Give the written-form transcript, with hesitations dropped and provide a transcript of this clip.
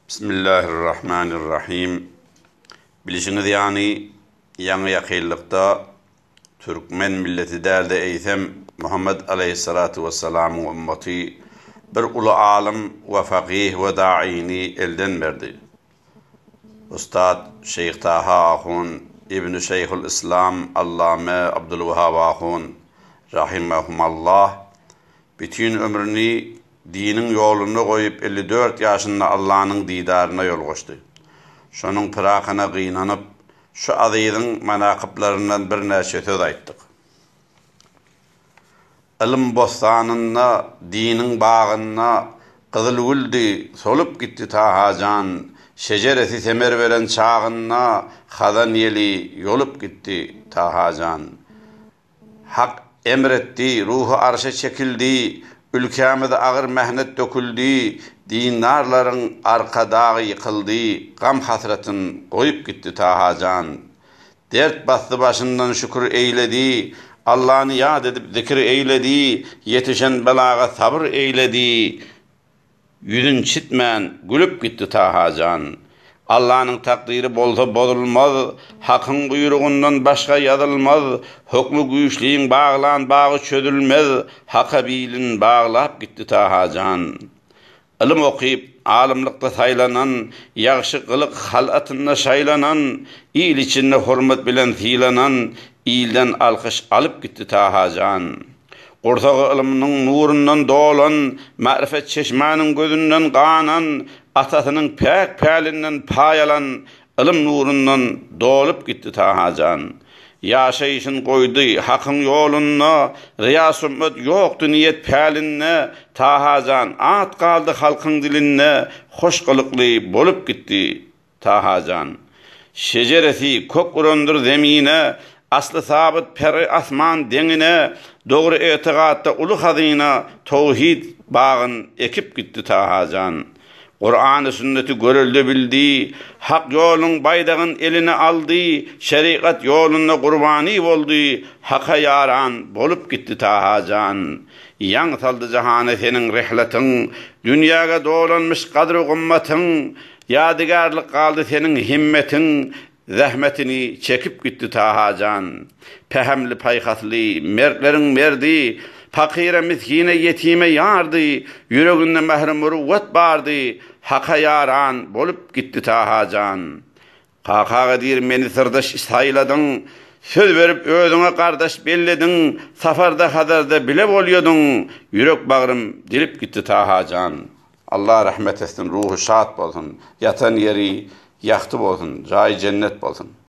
Bismillahirrahmanirrahim. Bilişiniz yani yanı yakillikta Türkmen milleti derde eysem Muhammed aleyhissalatu vesselam'ın ümmeti bir ulu alim ve fakih ve da'ini elden verdi. Ustad Şeyh Taha Ahun İbn-i Şeyhül İslam Allame Abdülvehhab Ahun rahimahumallah bütün ömrünü dinin yolunu koyup 54 yaşında Allah'ın didarına yol koştu. Şonun pırakına kıynanıp şu azizin manakıplarından bir neçe söz ayttık. Ilim bostanına, dinin bağına kızılgüldi solup gitti tahacan, şeceresi semer veren çağına hazan yeli yolup gitti tahacan. Hak emretti, ruhu arşa çekildi, ülkemizde ağır mehnet döküldü, dinarların arka dağı yıkıldı, gam hasretin koyup gitti tahacan. Dert bastı başından şükür eyledi, Allah'ını yad edip zikir eyledi, yetişen belaga sabır eyledi, yüzün çitmen gülüp gitti tahacan. Allah'ın takdiri bolsa bozulmaz, hakkın buyruğundan başka yazılmaz, hükmü güçlüğün bağlan bağı çözülmez, hakka bilin bağlap gitti tahacan. İlim okuyup alimlikte saylanan, yaxşı kılık halatında şaylanan, iyil içinde hürmet bilen filanan, iyilden alkış alıp gitti tahacan. Ortağı iliminin nurundan dolan, marifet çeşmanın gözünden qanan, atasının pek pelinden payalan, ilim nurundan dolup gitti tahacan. Yaşayışın koydu hakkın yoluna, riyas ümmet yoktu niyet pelinne, tahacan at kaldı halkın dilinne, hoş kılıklı bolup gitti tahacan. Şeceresi kokurundur zemine, aslı sabit peri asman denine, doğru etiqatta ulu hazine, tevhid bağın ekip gitti tahacan. Kur'an-ı sünneti görüldü bildi, hak yolun baydağın eline aldı, şeriat yolunda kurbani oldu, haka yaran bolup gitti tahacan. Yan saldı cahane senin rihletin, dünyaya dolanmış kadru gımmetin, yadigarlık kaldı senin himmetin, zahmetini çekip gitti tahacan. Pehemli paykatlı, mertlerin merdi, fakire miskine yetime yardı, yüreğinde mehrim muruvvet bardı, haka yaran bolup gitti tahacan. Kakağa dir meni sırdaş sayladın, söz verip özüne kardeş belledin, safarda hadarda bile boluyordun, yürek bağrım dilip gitti tahacan. Allah rahmet etsin, ruhu şad bolsun, yatan yeri yaktı bolsun, cay cennet bolsun.